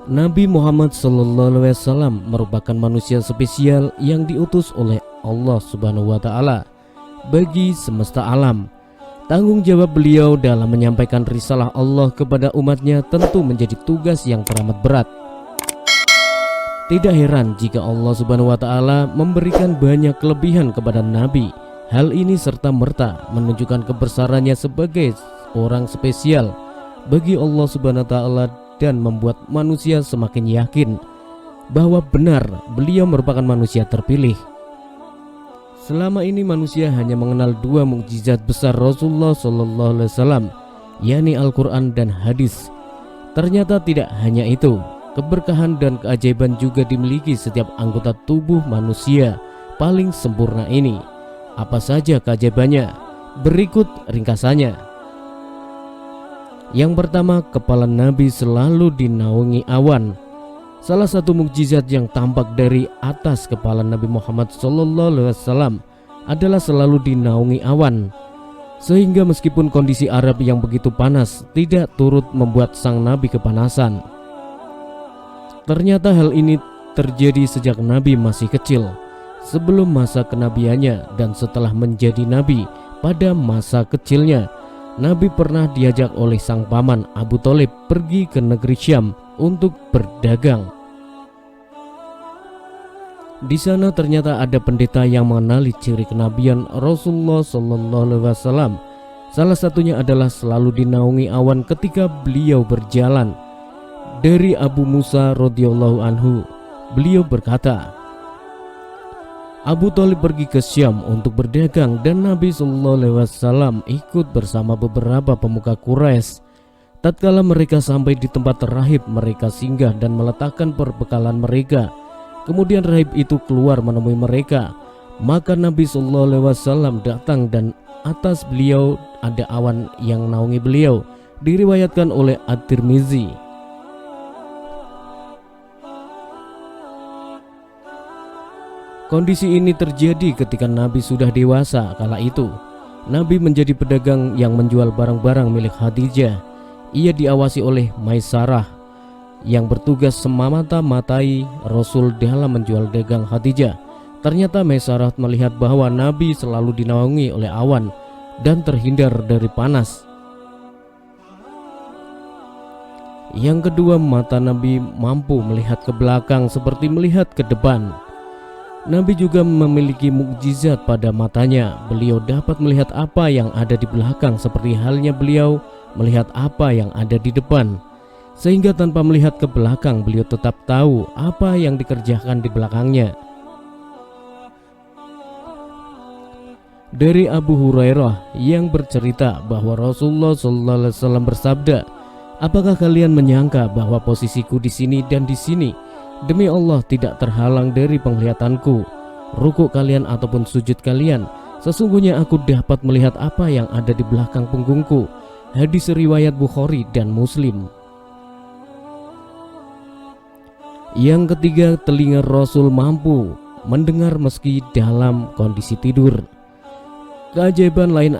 Nabi Muhammad SAW merupakan manusia spesial yang diutus oleh Allah Subhanahu wa Ta'ala bagi semesta alam. Tanggung jawab beliau dalam menyampaikan risalah Allah kepada umatnya tentu menjadi tugas yang teramat berat. Tidak heran jika Allah Subhanahu wa Ta'ala memberikan banyak kelebihan kepada Nabi. Hal ini serta-merta menunjukkan kebesarannya sebagai orang spesial bagi Allah Subhanahu wa Ta'ala dan membuat manusia semakin yakin bahwa benar beliau merupakan manusia terpilih. Selama ini manusia hanya mengenal dua mukjizat besar Rasulullah SAW, yakni Al-Quran dan hadis. Ternyata tidak hanya itu, keberkahan dan keajaiban juga dimiliki setiap anggota tubuh manusia paling sempurna ini. Apa saja keajaibannya? Berikut ringkasannya. Yang pertama, kepala Nabi selalu dinaungi awan. Salah satu mukjizat yang tampak dari atas kepala Nabi Muhammad SAW adalah selalu dinaungi awan, sehingga meskipun kondisi Arab yang begitu panas tidak turut membuat sang Nabi kepanasan. Ternyata hal ini terjadi sejak Nabi masih kecil, sebelum masa kenabiannya dan setelah menjadi Nabi. Pada masa kecilnya, Nabi pernah diajak oleh sang paman Abu Thalib pergi ke negeri Syam untuk berdagang. Di sana ternyata ada pendeta yang mengenali ciri kenabian Rasulullah SAW. Salah satunya adalah selalu dinaungi awan ketika beliau berjalan. Dari Abu Musa radhiyallahu anhu, beliau berkata, Abu Thalib pergi ke Syam untuk berdagang dan Nabi SAW ikut bersama beberapa pemuka Quraisy. Tatkala mereka sampai di tempat rahib, mereka singgah dan meletakkan perbekalan mereka. Kemudian rahib itu keluar menemui mereka. Maka Nabi SAW datang dan atas beliau ada awan yang naungi beliau. Diriwayatkan oleh At-Tirmizi. Kondisi ini terjadi ketika Nabi sudah dewasa. Kala itu Nabi menjadi pedagang yang menjual barang-barang milik Khadijah. Ia diawasi oleh Maisarah yang bertugas semata-matai Rasul dalam menjual dagang Khadijah. Ternyata Maisarah melihat bahwa Nabi selalu dinaungi oleh awan dan terhindar dari panas. Yang kedua, mata Nabi mampu melihat ke belakang seperti melihat ke depan. Nabi juga memiliki mukjizat pada matanya. Beliau dapat melihat apa yang ada di belakang seperti halnya beliau melihat apa yang ada di depan. Sehingga tanpa melihat ke belakang beliau tetap tahu apa yang dikerjakan di belakangnya. Dari Abu Hurairah yang bercerita bahwa Rasulullah SAW bersabda, apakah kalian menyangka bahwa posisiku di sini dan di sini demi Allah tidak terhalang dari penglihatanku, rukuk kalian ataupun sujud kalian? Sesungguhnya aku dapat melihat apa yang ada di belakang punggungku. Hadis riwayat Bukhari dan Muslim. Yang ketiga, telinga Rasul mampu mendengar meski dalam kondisi tidur. Keajaiban lain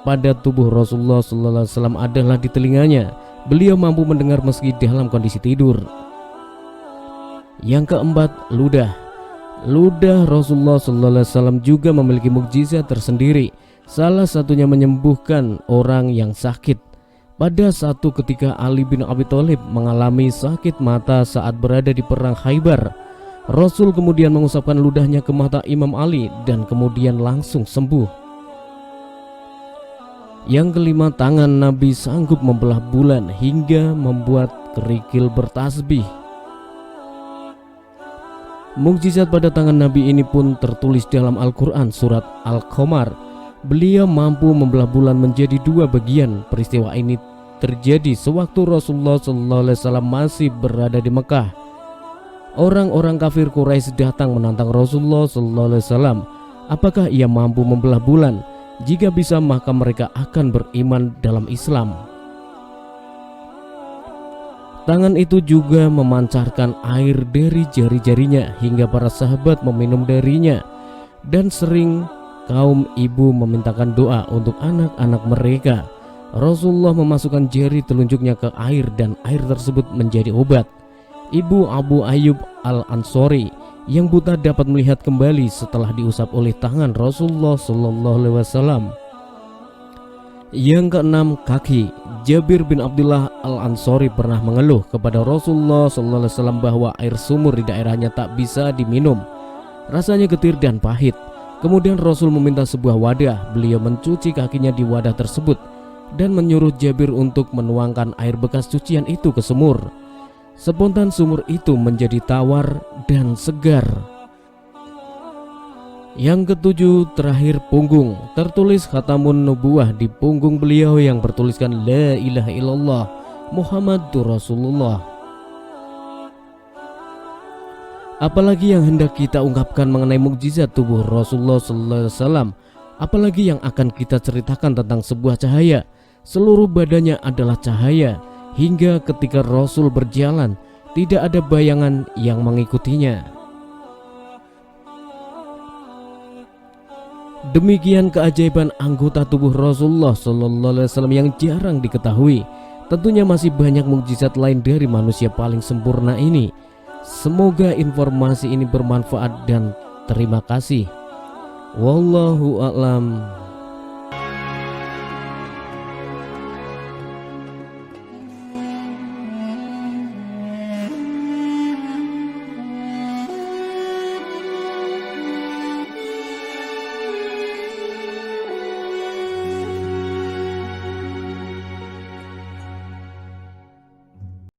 pada tubuh Rasulullah SAW adalah di telinganya. Beliau mampu mendengar meski dalam kondisi tidur. Yang keempat, ludah. Ludah Rasulullah SAW juga memiliki mukjizat tersendiri. Salah satunya menyembuhkan orang yang sakit. Pada satu ketika Ali bin Abi Thalib mengalami sakit mata saat berada di perang Khaybar. Rasul kemudian mengusapkan ludahnya ke mata Imam Ali dan kemudian langsung sembuh. Yang kelima, tangan Nabi sanggup membelah bulan hingga membuat kerikil bertasbih. Mukjizat pada tangan Nabi ini pun tertulis dalam Al-Quran surat Al-Qamar. Beliau mampu membelah bulan menjadi dua bagian. Peristiwa ini terjadi sewaktu Rasulullah SAW masih berada di Mekah. Orang-orang kafir Quraisy datang menantang Rasulullah SAW. Apakah ia mampu membelah bulan? Jika bisa, maka mereka akan beriman dalam Islam. Tangan itu juga memancarkan air dari jari-jarinya hingga para sahabat meminum darinya. Dan sering kaum ibu memintakan doa untuk anak-anak mereka. Rasulullah memasukkan jari telunjuknya ke air dan air tersebut menjadi obat. ibu Abu Ayyub Al-Ansori, yang buta dapat melihat kembali setelah diusap oleh tangan Rasulullah SAW. Yang keenam, kaki. Jabir bin Abdullah Al-Ansori pernah mengeluh kepada Rasulullah SAW bahwa air sumur di daerahnya tak bisa diminum, rasanya getir dan pahit. Kemudian Rasul meminta sebuah wadah, beliau mencuci kakinya di wadah tersebut dan menyuruh Jabir untuk menuangkan air bekas cucian itu ke sumur. Spontan sumur itu menjadi tawar dan segar. Yang ketujuh, terakhir, punggung. Tertulis khatamun nubuwah di punggung beliau yang bertuliskan La ilaha illallah Muhammadur Rasulullah. Apalagi yang hendak kita ungkapkan mengenai mukjizat tubuh Rasulullah SAW, apalagi yang akan kita ceritakan tentang sebuah cahaya. Seluruh badannya adalah cahaya, hingga ketika Rasul berjalan tidak ada bayangan yang mengikutinya. Demikian keajaiban anggota tubuh Rasulullah SAW yang jarang diketahui. Tentunya masih banyak mukjizat lain dari manusia paling sempurna ini. Semoga informasi ini bermanfaat dan terima kasih. Wallahu a'lam.